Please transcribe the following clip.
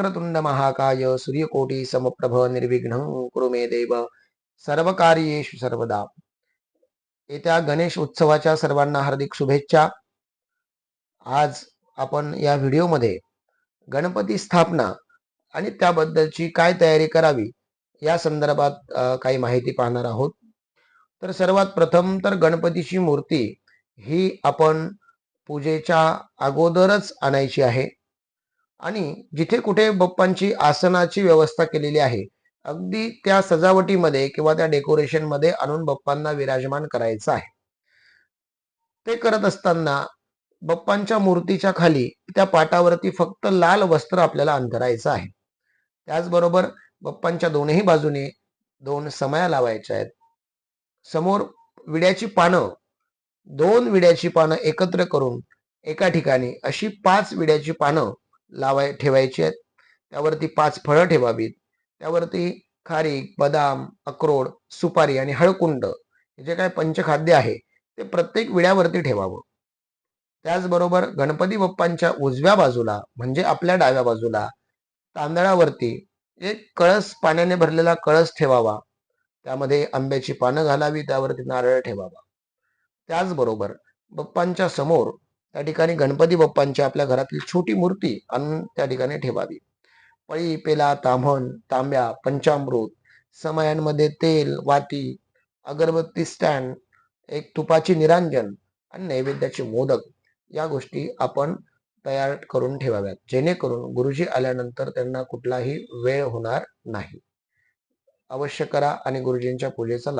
वक्रतुंड महाकाय सूर्यकोटी समप्रभ निर्विघ्नं कुरु मे देव सर्वकार्येषु सर्वदा. येत्या गणेश उत्सवाच्या सर्वांना हार्दिक शुभेच्छा. आज आपण या व्हिडिओमध्ये गणपती स्थापना आणि त्याबद्दलची काय तयारी करावी या संदर्भात काही माहिती पाहणार आहोत. तर सर्वात प्रथम तर गणपतीची मूर्ती ही आपण पूजेच्या अगोदरच आणायची आहे आणि जिथे कुठे बाप्पांची आसनाची व्यवस्था केलेली आहे अगदी त्या सजावटीमध्ये किंवा त्या डेकोरेशन मध्ये आणून बाप्पांना विराजमान करायचं आहे. ते करत असताना बाप्पांच्या मूर्तीच्या खाली त्या पाटावरती फक्त लाल वस्त्र आपल्याला अंतरायचं आहे. त्याचबरोबर बाप्पांच्या दोनही बाजूने 2 समया लावायच्या आहेत. समोर विड्याची पानं, 2 विड्याची पानं एकत्र करून एका ठिकाणी अशी 5 विड्याची पानं ठेवायची आहेत. त्यावरती 5 फळं ठेवावीत. त्यावरती खारीक, बदाम, अक्रोड, सुपारी आणि हळकुंड हे जे काय पंचखाद्य आहे ते प्रत्येक विड्यावरती ठेवावं. त्याचबरोबर गणपती बाप्पांच्या उजव्या बाजूला म्हणजे आपल्या डाव्या बाजूला तांदळावरती एक कळस, पाण्याने भरलेला कळस ठेवावा. त्यामध्ये आंब्याची पानं घालावी, त्यावरती नारळ ठेवावा. त्याचबरोबर बाप्पांच्या समोर त्या ठिकाणी गणपती बाप्पांच्या आपल्या घरातली छोटी मूर्ती आणून त्या ठिकाणी ठेवावी. पळी, पेला, ताम्हण, तांब्या, पंचामृत, समयांमध्ये तेल, वाती, अगरबत्ती स्टँड, एक तुपाची निरांजन आणि नैवेद्याचे मोदक या गोष्टी आपण तयार करून ठेवाव्यात, जेणेकरून गुरुजी आल्यानंतर त्यांना कुठलाही वेळ होणार नाही. अवश्य करा आणि गुरुजींच्या पूजेचा लाभ